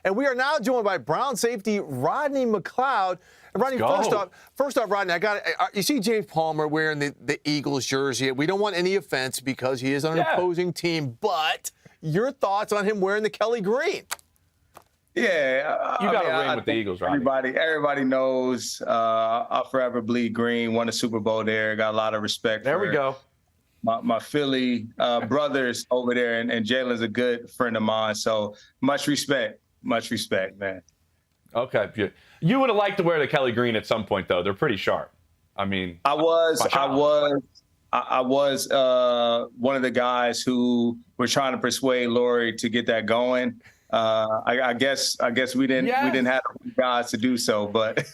And we are now joined by Brown safety Rodney McLeod. And Rodney, first off, Rodney, you see James Palmer wearing the Eagles jersey. We don't want any offense because he is on an opposing team, but your thoughts on him wearing the Kelly green? Yeah, you got to ring with the Eagles, Rodney. Everybody knows I'll forever bleed green. Won a Super Bowl there. Got a lot of respect. There we go. My Philly brothers over there, and Jalen's a good friend of mine. So much respect, man. Okay, you would have liked to wear the Kelly green at some point, though. They're pretty sharp. I mean, I was one of the guys who were trying to persuade Lori to get that going. I guess we didn't have the guys to do so, but.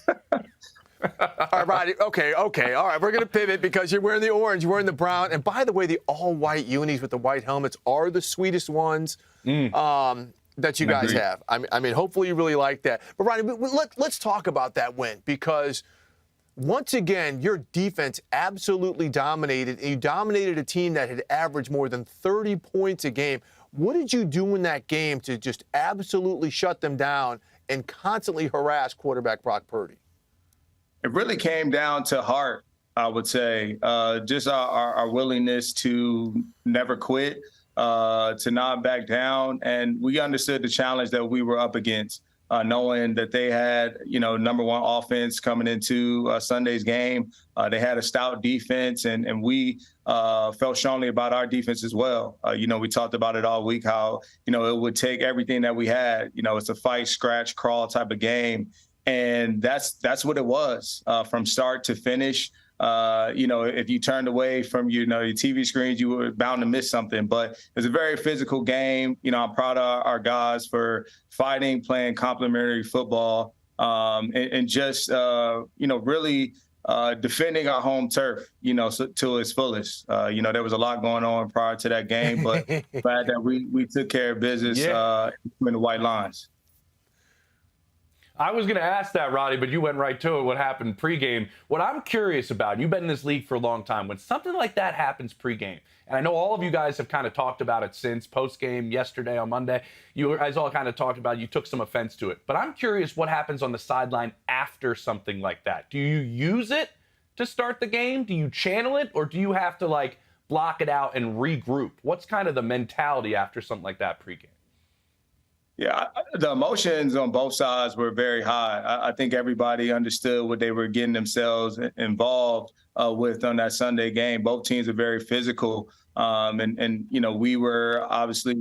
All right, Rodney. Okay. All right, we're going to pivot because you're wearing the orange, you're wearing the brown. And by the way, the all-white unis with the white helmets are the sweetest ones that you guys have. I mean, hopefully you really like that. But, Rodney, let's talk about that win because, once again, your defense absolutely dominated. You dominated a team that had averaged more than 30 points a game. What did you do in that game to just absolutely shut them down and constantly harass quarterback Brock Purdy? It really came down to heart, I would say. Just our willingness to never quit, to not back down. And we understood the challenge that we were up against, knowing that they had, number one offense coming into Sunday's game. They had a stout defense, and we felt strongly about our defense as well. We talked about it all week, how, it would take everything that we had. It's a fight, scratch, crawl type of game. And that's what it was from start to finish. If you turned away from your TV screens, you were bound to miss something. But it was a very physical game. I'm proud of our guys for fighting, playing complementary football, and just really defending our home turf, to its fullest. There was a lot going on prior to that game, but glad that we took care of business in the white lines. I was going to ask that, Roddy, but you went right to it. What happened pregame? What I'm curious about, you've been in this league for a long time, when something like that happens pregame, and I know all of you guys have kind of talked about it since postgame yesterday on Monday. You guys all kind of talked about it. You took some offense to it. But I'm curious what happens on the sideline after something like that. Do you use it to start the game? Do you channel it? Or do you have to, block it out and regroup? What's kind of the mentality after something like that pregame? Yeah, the emotions on both sides were very high. I think everybody understood what they were getting themselves involved with on that Sunday game. Both teams are very physical. And we were obviously,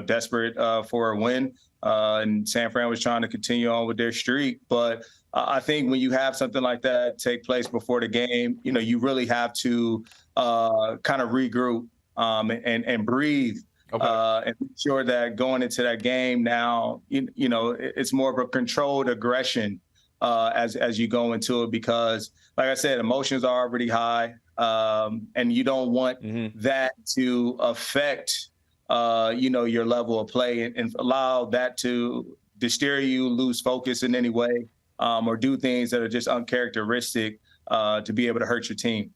desperate for a win. And San Fran was trying to continue on with their streak. But I think when you have something like that take place before the game, you really have to kind of regroup and breathe. Okay. And make sure that going into that game now, it's more of a controlled aggression as you go into it, because, like I said, emotions are already high, and you don't want that to affect, your level of play and allow that to steer you, lose focus in any way, or do things that are just uncharacteristic to be able to hurt your team.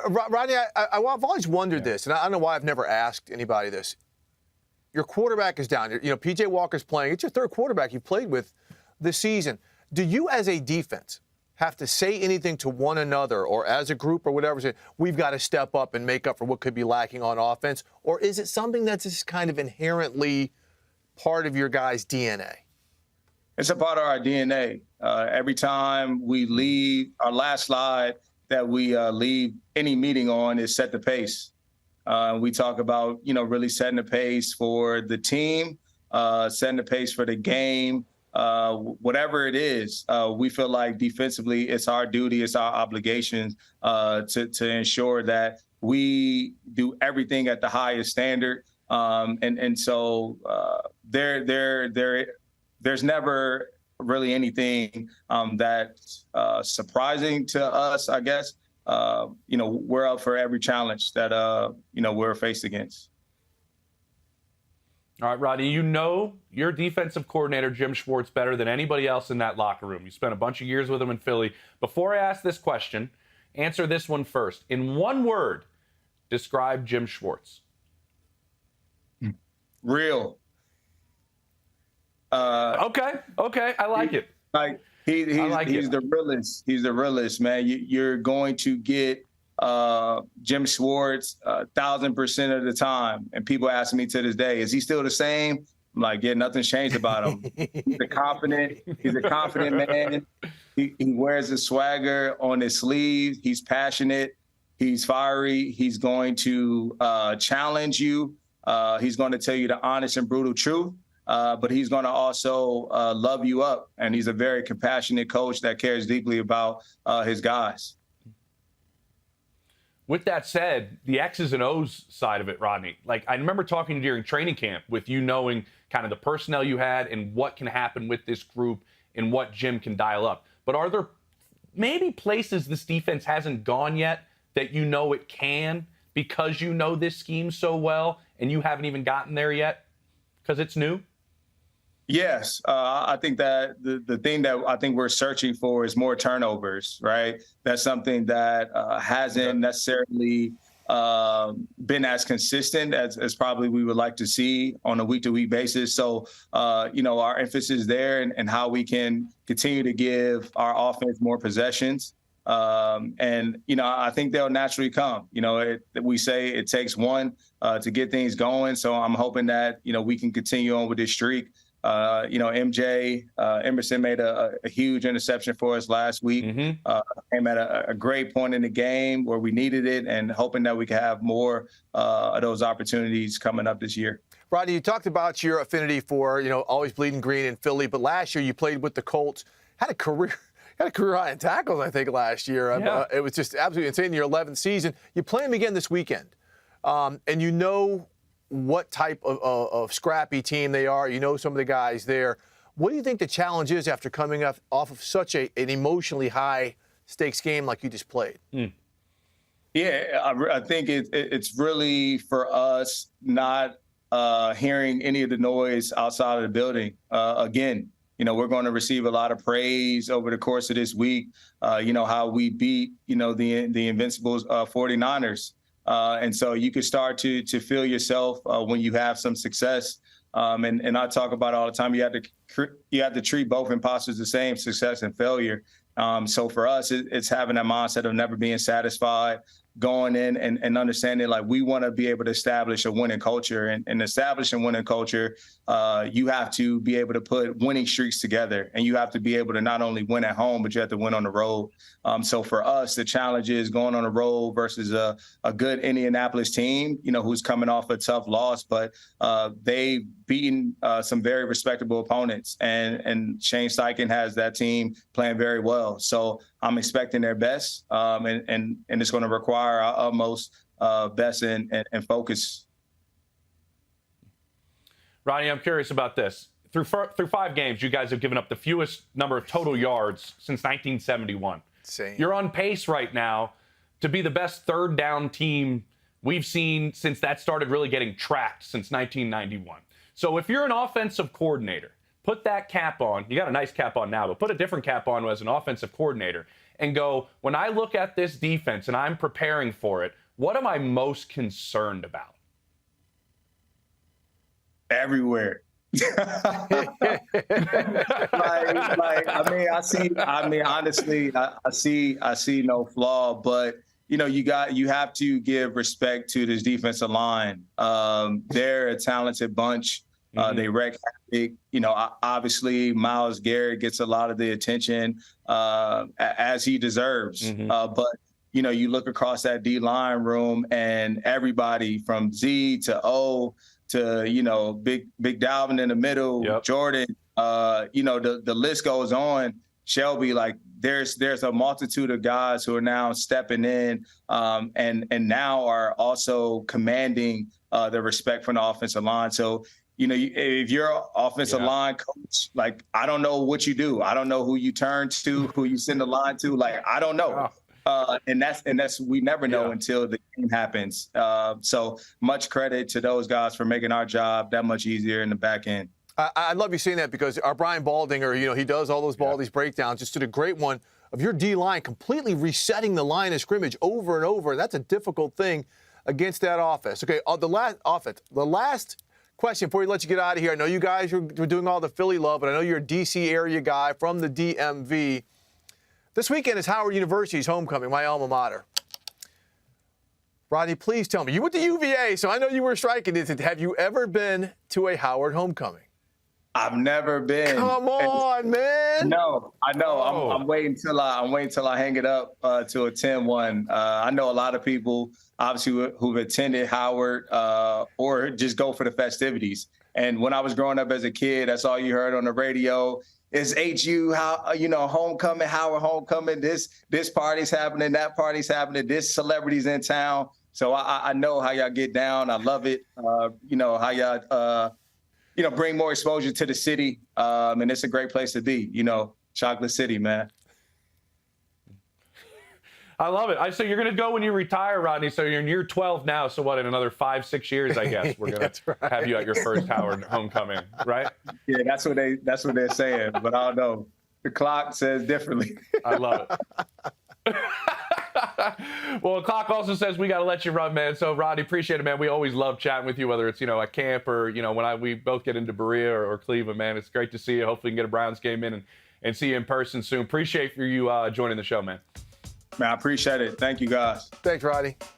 Rodney, I've always wondered this, and I don't know why I've never asked anybody this. Your quarterback is down. P.J. Walker's playing. It's your third quarterback you've played with this season. Do you, as a defense, have to say anything to one another or as a group or whatever, say, we've got to step up and make up for what could be lacking on offense? Or is it something that's just kind of inherently part of your guys' DNA? It's a part of our DNA. Every time we leave, our last slide that we leave any meeting on is set the pace. We talk about, really setting the pace for the team, setting the pace for the game, whatever it is. We feel like defensively, it's our duty, it's our obligation to ensure that we do everything at the highest standard. So there's never really anything that's surprising to us, I guess. We're up for every challenge that, we're faced against. All right, Rodney, your defensive coordinator, Jim Schwartz, better than anybody else in that locker room. You spent a bunch of years with him in Philly. Before I ask this question, answer this one first. In one word, describe Jim Schwartz. Real. Okay, I like it. Like he's the realest. He's the realest, man. You're going to get Jim Schwartz 1,000% of the time, and people ask me to this day, is he still the same? I'm like, yeah, nothing's changed about him. He's a confident man. He wears his swagger on his sleeve. He's passionate. He's fiery. He's going to challenge you. He's going to tell you the honest and brutal truth. But he's going to also love you up. And he's a very compassionate coach that cares deeply about his guys. With that said, the X's and O's side of it, Rodney, like I remember talking during training camp with you knowing kind of the personnel you had and what can happen with this group and what Jim can dial up. But are there maybe places this defense hasn't gone yet that you know it can because you know this scheme so well and you haven't even gotten there yet because it's new? Yes, I think that the thing that I think we're searching for is more turnovers, right? That's something that hasn't necessarily been as consistent as probably we would like to see on a week-to-week basis. So, our emphasis there and how we can continue to give our offense more possessions. I think they'll naturally come. We say it takes one to get things going. So I'm hoping that, we can continue on with this streak. Emerson made a huge interception for us last week. Came at a great point in the game where we needed it, and hoping that we can have more of those opportunities coming up this year. Rodney, you talked about your affinity for, always bleeding green in Philly, but last year you played with the Colts, had a career high in tackles, I think, last year. Yeah. It was just absolutely insane in your 11th season. You play them again this weekend, and you know what type of scrappy team they are. You know some of the guys there. What do you think the challenge is after coming off of such an emotionally high-stakes game like you just played? Yeah, I think it's really for us not hearing any of the noise outside of the building. Again, we're going to receive a lot of praise over the course of this week. How we beat, the Invincibles 49ers. And so you can start to feel yourself when you have some success. And I talk about it all the time. You have to treat both imposters the same, success and failure. So for us, it's having that mindset of never being satisfied, going in and understanding like we want to be able to establish a winning culture, and establishing winning culture, you have to be able to put winning streaks together, and you have to be able to not only win at home, but you have to win on the road. So for us, the challenge is going on the road versus a good Indianapolis team, who's coming off a tough loss, but they've beaten some very respectable opponents, and Shane Steichen has that team playing very well. So I'm expecting their best, and it's going to require our utmost best and focus. Rodney, I'm curious about this. Through 5 games, you guys have given up the fewest number of total yards since 1971. Same. You're on pace right now to be the best third down team we've seen since that started really getting tracked since 1991. So if you're an offensive coordinator, put that cap on. You got a nice cap on now, but put a different cap on as an offensive coordinator and go, when I look at this defense and I'm preparing for it, what am I most concerned about? Everywhere. Honestly, I see no flaw, but you have to give respect to this defensive line. They're a talented bunch. They wreak havoc. Obviously Myles Garrett gets a lot of the attention as he deserves. But you look across that D-line room, and everybody from Z to O to Big Dalvin in the middle, yep. Jordan, the list goes on. Shelby, like there's a multitude of guys who are now stepping in and now are also commanding the respect from the offensive line. So if you're an offensive line coach, like I don't know what you do. I don't know who you turn to, who you send the line to. Like I don't know. And that's we never know until the game happens. So much credit to those guys for making our job that much easier in the back end. I love you saying that because our Brian Baldinger, he does all those these breakdowns, just did a great one of your D-line completely resetting the line of scrimmage over and over. That's a difficult thing against that offense. Okay, the last question before we let you get out of here. I know you guys are doing all the Philly love, but I know you're a D.C. area guy from the DMV. This weekend is Howard University's homecoming, my alma mater. Rodney, please tell me. You went to UVA, so I know you were striking it. Have you ever been to a Howard homecoming? I've never been. Come on, man. No, I know. Oh. I'm waiting till I hang it up to attend one. I know a lot of people, obviously, who've attended Howard or just go for the festivities. And when I was growing up as a kid, that's all you heard on the radio. Is HU, homecoming, Howard homecoming. This party's happening, that party's happening. This celebrity's in town. So I know how y'all get down. I love it. How y'all. Bring more exposure to the city, and it's a great place to be. Chocolate City, man. I love it. So you're going to go when you retire, Rodney. So you're in year 12 now. So what, in another 5-6 years, I guess, we're going to have you at your first Howard homecoming, right? Yeah, that's what they're saying. But I don't know. The clock says differently. I love it. Well, the clock also says we got to let you run, man. So, Rodney, appreciate it, man. We always love chatting with you, whether it's, at camp or, when we both get into Berea or Cleveland, man. It's great to see you. Hopefully we can get a Browns game in and see you in person soon. Appreciate you joining the show, man. Man, I appreciate it. Thank you, guys. Thanks, Rodney.